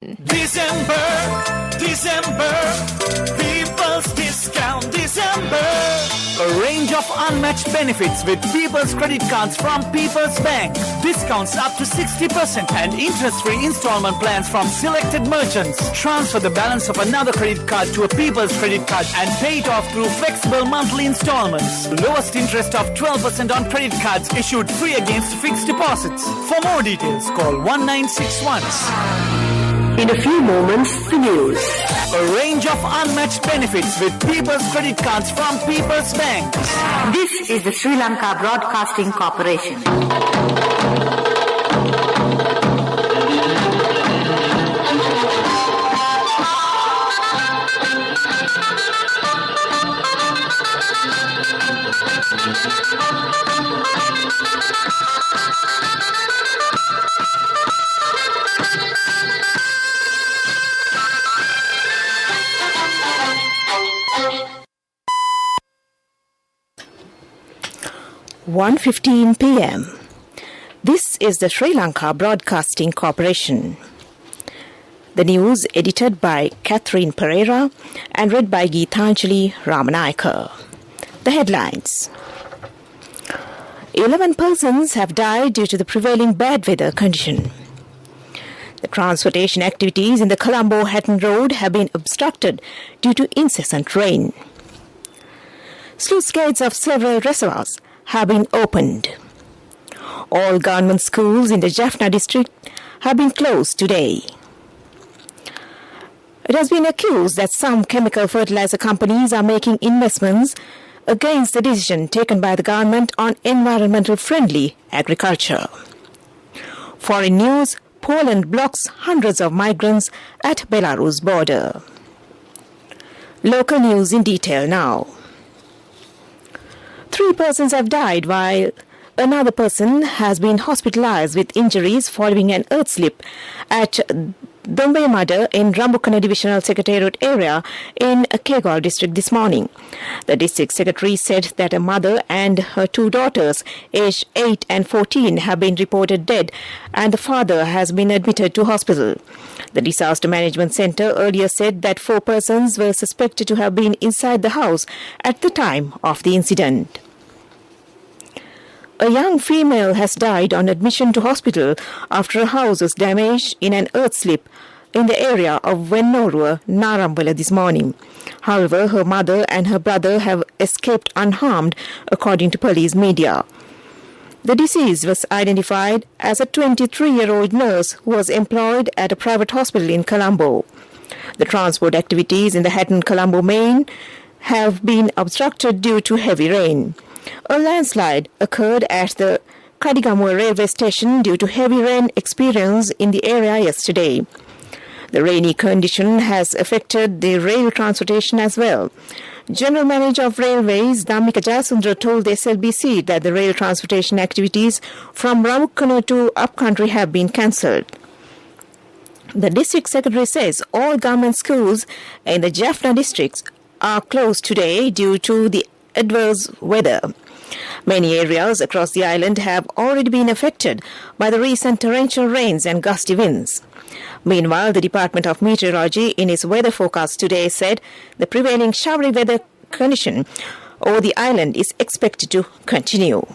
December, People's Discount December. A range of unmatched benefits with People's credit cards from People's Bank. Discounts up to 60% and interest-free installment plans from selected merchants. Transfer the balance of another credit card to a People's credit card and pay it off through flexible monthly installments. Lowest interest of 12% on credit cards issued free against fixed deposits. For more details, call 1961. In a few moments, the news. A range of unmatched benefits with People's credit cards from People's Bank. This is the Sri Lanka Broadcasting Corporation. (1:15 p.m.) This is the Sri Lanka Broadcasting Corporation. The news edited by Catherine Pereira and read by Geethanjali Ramanayaka. The headlines. 11 persons have died due to the prevailing bad weather condition. The transportation activities in the Colombo-Hatton Road have been obstructed due to incessant rain. Sluice gates of several reservoirs have been opened. All government schools in the Jaffna district have been closed today. It has been accused that some chemical fertilizer companies are making investments against the decision taken by the government on environmental friendly agriculture. Foreign news, Poland blocks hundreds of migrants at Belarus border. Local news in detail now. 3 persons have died while another person has been hospitalized with injuries following an earth slip at Dombeyamada in Rambukana Divisional Secretariat area in Kegal district this morning. The district secretary said that a mother and her 2 daughters, aged 8 and 14, have been reported dead and the father has been admitted to hospital. The Disaster Management Centre earlier said that 4 persons were suspected to have been inside the house at the time of the incident. A young female has died on admission to hospital after a house was damaged in an earth slip in the area of Vennorua, Narambala this morning. However, her mother and her brother have escaped unharmed, according to police media. The deceased was identified as a 23-year-old nurse who was employed at a private hospital in Colombo. The transport activities in the Hatton-Colombo main have been obstructed due to heavy rain. A landslide occurred at the Kadigamua railway station due to heavy rain experienced in the area yesterday. The rainy condition has affected the rail transportation as well. General Manager of Railways, Dhammika Jayasundara, told the SLBC that the rail transportation activities from Ramukkana to upcountry have been cancelled. The district secretary says all government schools in the Jaffna districts are closed today due to the adverse weather. Many areas across the island have already been affected by the recent torrential rains and gusty winds. Meanwhile, the Department of Meteorology in its weather forecast today said the prevailing showery weather condition over the island is expected to continue.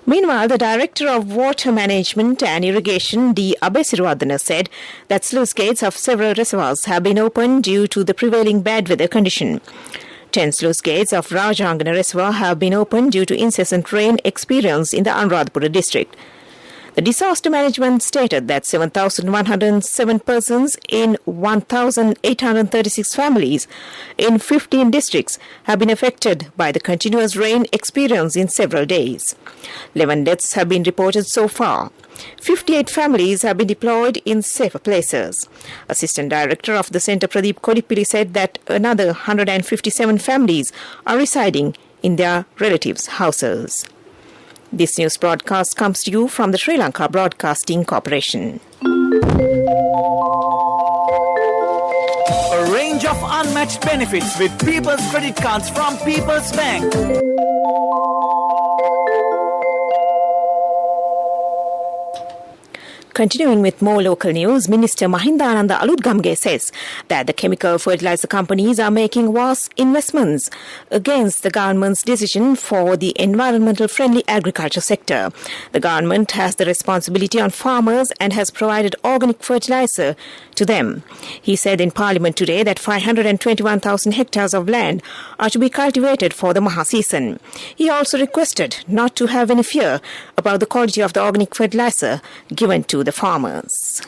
Meanwhile, the Director of Water Management and Irrigation, D. Abesiruwadana, said that sluice gates of several reservoirs have been opened due to the prevailing bad weather condition. 10 sluice gates of Rajangana Reservoir have been opened due to incessant rain experienced in the Anuradhapura district. The disaster management stated that 7,107 persons in 1,836 families in 15 districts have been affected by the continuous rain experienced in several days. 11 deaths have been reported so far. 58 families have been deployed in safer places. Assistant Director of the Centre Pradeep Kodipili said that another 157 families are residing in their relatives' houses. This news broadcast comes to you from the Sri Lanka Broadcasting Corporation. A range of unmatched benefits with People's credit cards from People's Bank. Continuing with more local news, Minister Mahindananda Alutgamge says that the chemical fertilizer companies are making vast investments against the government's decision for the environmental friendly agriculture sector. The government has the responsibility on farmers and has provided organic fertilizer to them. He said in Parliament today that 521,000 hectares of land are to be cultivated for the Maha season. He also requested not to have any fear about the quality of the organic fertilizer given to the farmers.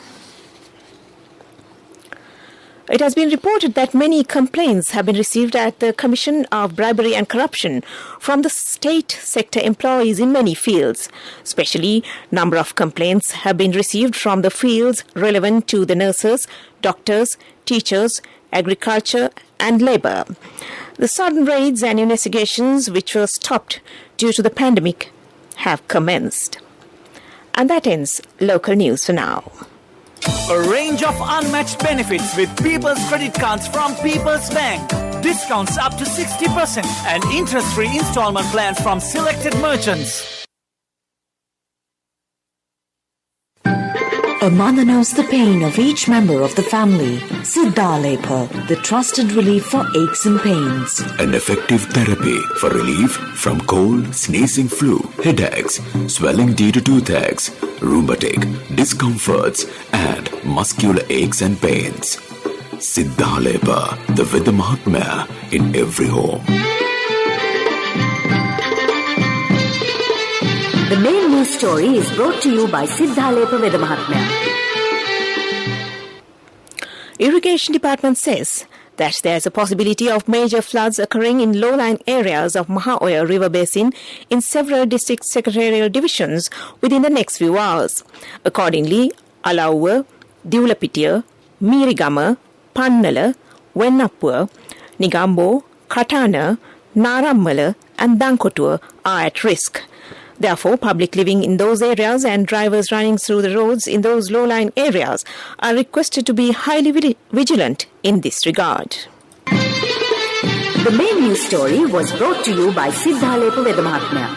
It has been reported that many complaints have been received at the Commission of Bribery and Corruption from the state sector employees in many fields. Especially, number of complaints have been received from the fields relevant to the nurses, doctors, teachers, agriculture and labour. The sudden raids and investigations which were stopped due to the pandemic have commenced. And that ends local news for now. A range of unmatched benefits with People's credit cards from People's Bank. Discounts up to 60% and interest-free installment plans from selected merchants. A mother knows the pain of each member of the family. Siddha Lepa, the trusted relief for aches and pains. An effective therapy for relief from cold, sneezing, flu, headaches, swelling due to toothaches, rheumatic, discomforts, and muscular aches and pains. Siddha Lepa, the Vidya Mahatmya in every home. The main news story is brought to you by Siddha Lepa Vidya Mahatmya. Irrigation Department says that there is a possibility of major floods occurring in low-lying areas of Mahaoya River Basin in several district secretarial divisions within the next few hours. Accordingly, Alauwa, Diulapitiya, Mirigama, Pannala, Wennapuwa, Nigambo, Katana, Narammala and Dankotua are at risk. Therefore, public living in those areas and drivers running through the roads in those low-lying areas are requested to be highly vigilant in this regard. The main news story was brought to you by Siddha Lepa Vidya Mahatmya.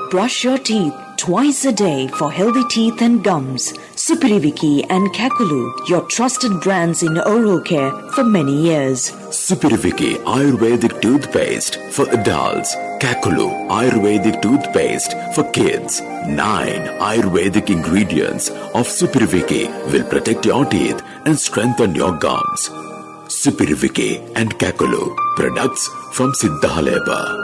Brush your teeth twice a day for healthy teeth and gums. Supiriviki and Kakulu, your trusted brands in oral care for many years. Supiriviki Ayurvedic toothpaste for adults. Kakulu Ayurvedic toothpaste for kids. 9 Ayurvedic ingredients of Supiriviki will protect your teeth and strengthen your gums. Supiriviki and Kakulu, products from Siddha Lepa.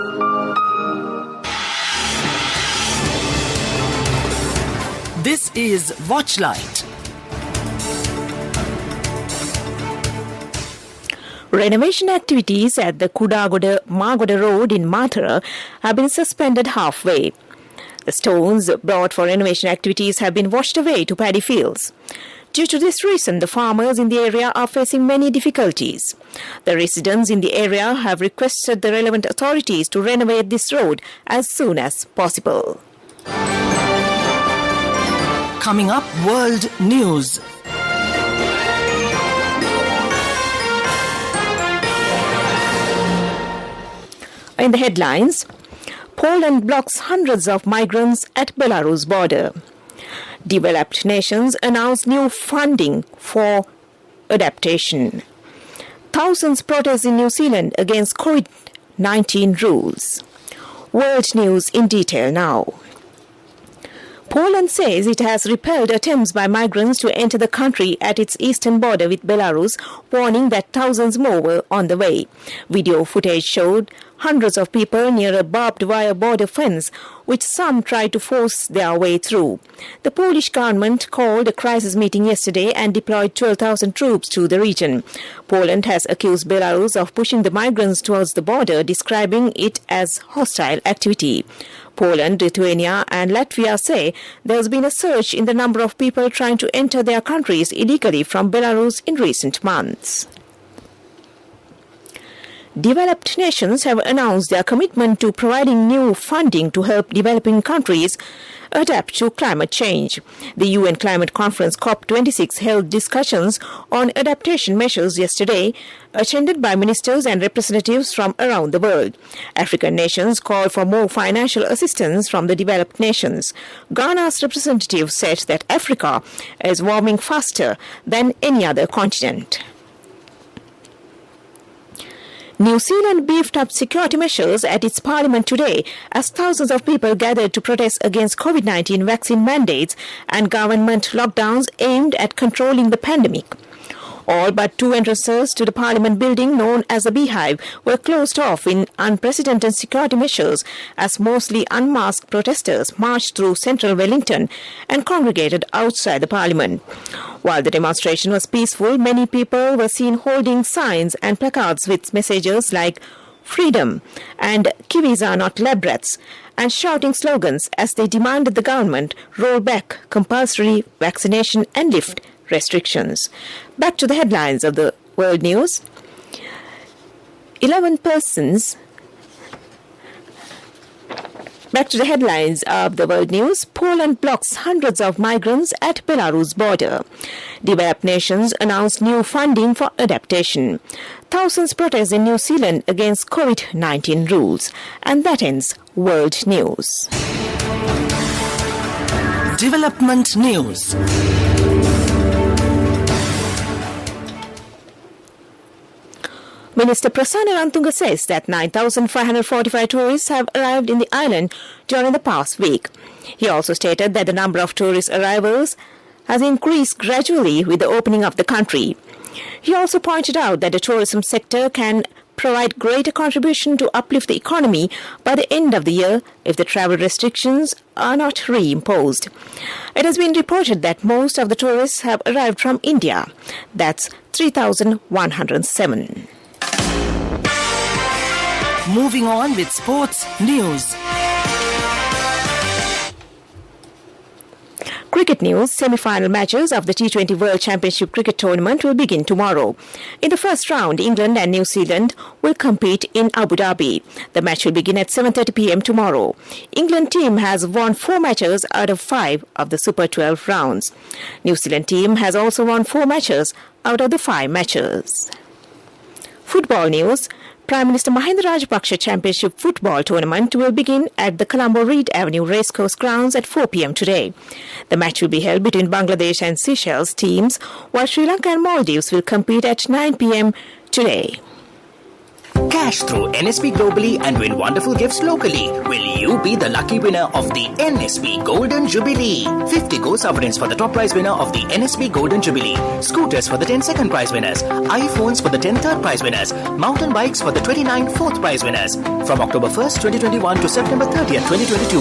This is Watchlight. Renovation activities at the Kudagoda-Magoda Road in Mathura have been suspended halfway. The stones brought for renovation activities have been washed away to paddy fields. Due to this reason, the farmers in the area are facing many difficulties. The residents in the area have requested the relevant authorities to renovate this road as soon as possible. Coming up, World News. In the headlines, Poland blocks hundreds of migrants at Belarus border. Developed nations announce new funding for adaptation. Thousands protest in New Zealand against COVID-19 rules. World News in detail now. Poland says it has repelled attempts by migrants to enter the country at its eastern border with Belarus, warning that thousands more were on the way. Video footage showed hundreds of people near a barbed wire border fence, which some tried to force their way through. The Polish government called a crisis meeting yesterday and deployed 12,000 troops to the region. Poland has accused Belarus of pushing the migrants towards the border, describing it as hostile activity. Poland, Lithuania and Latvia say there has been a surge in the number of people trying to enter their countries illegally from Belarus in recent months. Developed nations have announced their commitment to providing new funding to help developing countries adapt to climate change. The UN Climate Conference COP26 held discussions on adaptation measures yesterday, attended by ministers and representatives from around the world. African nations called for more financial assistance from the developed nations. Ghana's representative said that Africa is warming faster than any other continent. New Zealand beefed up security measures at its parliament today as thousands of people gathered to protest against COVID-19 vaccine mandates and government lockdowns aimed at controlling the pandemic. All but two entrances to the parliament building known as the Beehive were closed off in unprecedented security measures as mostly unmasked protesters marched through central Wellington and congregated outside the parliament. While the demonstration was peaceful, many people were seen holding signs and placards with messages like "Freedom" and "Kiwis are not lab rats," and shouting slogans as they demanded the government roll back compulsory vaccination and lift restrictions. Back to the headlines of the world news. 11 persons. Back to the headlines of the world news. Poland blocks hundreds of migrants at Belarus border. Developed nations announced new funding for adaptation. Thousands protest in New Zealand against COVID-19 rules. And that ends world news. Development news. Minister Prasanna Rantunga says that 9,545 tourists have arrived in the island during the past week. He also stated that the number of tourist arrivals has increased gradually with the opening of the country. He also pointed out that the tourism sector can provide greater contribution to uplift the economy by the end of the year if the travel restrictions are not reimposed. It has been reported that most of the tourists have arrived from India. That's 3,107. Moving on with sports news. Cricket news. Semi-final matches of the T20 World Championship Cricket Tournament will begin tomorrow. In the first round, England and New Zealand will compete in Abu Dhabi. The match will begin at 7:30 p.m. tomorrow. England team has won 4 matches out of 5 of the Super 12 rounds. New Zealand team has also won 4 matches out of the 5 matches. Football news. Prime Minister Mahinda Rajapaksa Championship Football Tournament will begin at the Colombo Reed Avenue Racecourse grounds at 4 p.m. today. The match will be held between Bangladesh and Seychelles teams, while Sri Lanka and Maldives will compete at 9 p.m. today. Cash through NSB globally and win wonderful gifts locally. Will you be the lucky winner of the NSB Golden Jubilee? 50 gold sovereigns for the top prize winner of the NSB Golden Jubilee. Scooters for the 10 second prize winners. iPhones for the 10 third prize winners. Mountain bikes for the 29 fourth prize winners. From October 1st, 2021 to September 30th, 2022.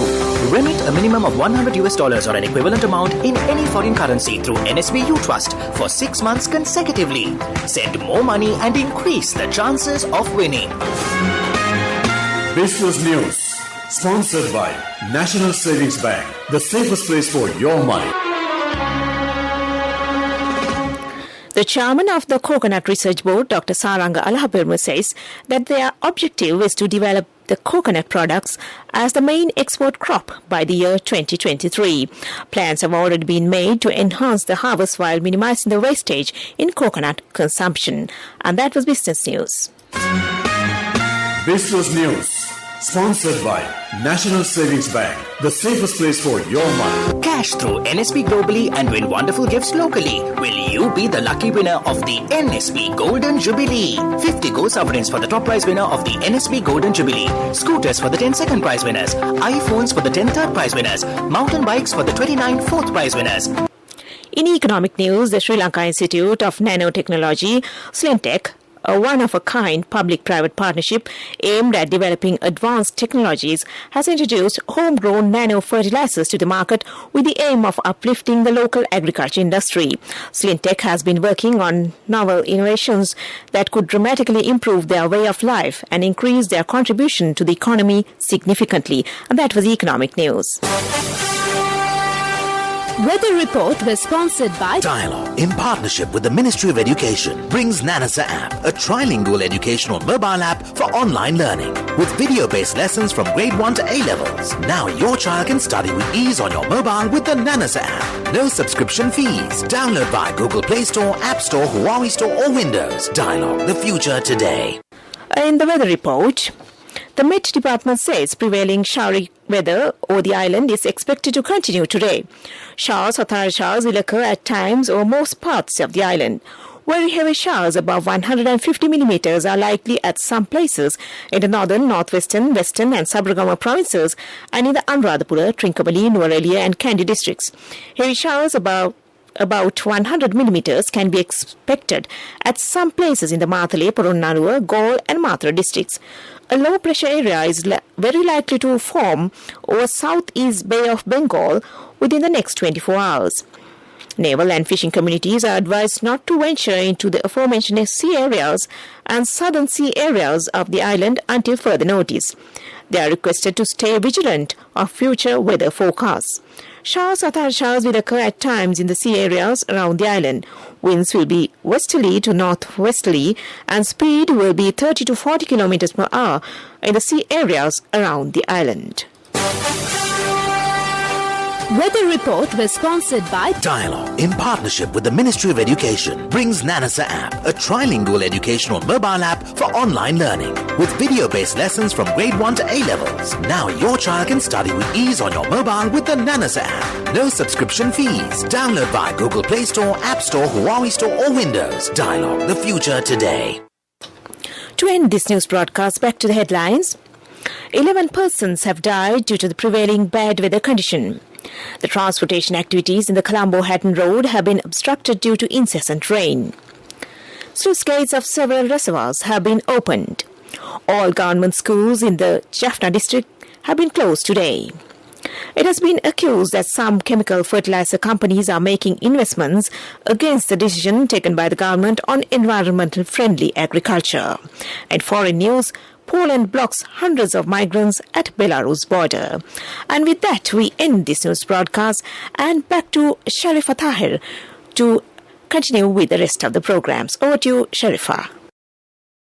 Remit a minimum of $100 or an equivalent amount in any foreign currency through NSB U-Trust for 6 months consecutively. Send more money and increase the chances of winning. Business News, sponsored by National Savings Bank, the safest place for your money. The chairman of the Coconut Research Board, Dr. Saranga Alahabirma, says that their objective is to develop the coconut products as the main export crop by the year 2023. Plans have already been made to enhance the harvest while minimizing the wastage in coconut consumption. And that was Business News. Business News, sponsored by National Savings Bank, the safest place for your money. Cash through NSB globally and win wonderful gifts locally. Will you be the lucky winner of the NSB Golden Jubilee? 50 gold sovereigns for the top prize winner of the NSB Golden Jubilee. Scooters for the 10 second prize winners. iPhones for the 10 third prize winners. Mountain bikes for the 29 fourth prize winners. In economic news, the Sri Lanka Institute of Nanotechnology, SLBC, a one-of-a-kind public-private partnership aimed at developing advanced technologies, has introduced homegrown nano-fertilizers to the market with the aim of uplifting the local agriculture industry. SLBC has been working on novel innovations that could dramatically improve their way of life and increase their contribution to the economy significantly. And that was economic news. Weather report was sponsored by Dialogue, in partnership with the Ministry of Education, brings Nanasa app, a trilingual educational mobile app for online learning. With video-based lessons from grade 1 to A-levels. Now your child can study with ease on your mobile with the Nanasa app. No subscription fees. Download via Google Play Store, App Store, Huawei Store or Windows. Dialogue, the future today. In the weather report, the Met Department says prevailing showery weather over the island is expected to continue today. Showers or thundery showers will occur at times over most parts of the island. Very heavy showers above 150 millimeters are likely at some places in the northern, northwestern, western and Sabaragamuwa provinces and in the Anuradhapura, Trincomalee, Nuwara and Kandy districts. Heavy showers about 100 millimeters can be expected at some places in the Matale, Poronnaruwa, Galle and Mathura districts. A low pressure area is very likely to form over southeast Bay of Bengal within the next 24 hours. Naval and fishing communities are advised not to venture into the aforementioned sea areas and southern sea areas of the island until further notice. They are requested to stay vigilant of future weather forecasts. Showers or thundery showers will occur at times in the sea areas around the island. Winds will be westerly to northwesterly and speed will be 30 to 40 kilometers per hour in the sea areas around the island. Weather report was sponsored by Dialogue, in partnership with the Ministry of Education, brings Nanasa app, a trilingual educational mobile app for online learning. With video-based lessons from grade 1 to A-levels. Now your child can study with ease on your mobile with the Nanasa app. No subscription fees. Download via Google Play Store, App Store, Huawei Store or Windows. Dialogue, the future today. To end this news broadcast, back to the headlines. 11 persons have died due to the prevailing bad weather condition. The transportation activities in the Colombo-Hatton Road have been obstructed due to incessant rain. Sluice gates of several reservoirs have been opened. All government schools in the Jaffna district have been closed today. It has been accused that some chemical fertilizer companies are making investments against the decision taken by the government on environmental friendly agriculture. And foreign news, Poland blocks hundreds of migrants at Belarus border. And with that, we end this news broadcast and back to Sharifa Tahir to continue with the rest of the programs. Over to you, Sharifa.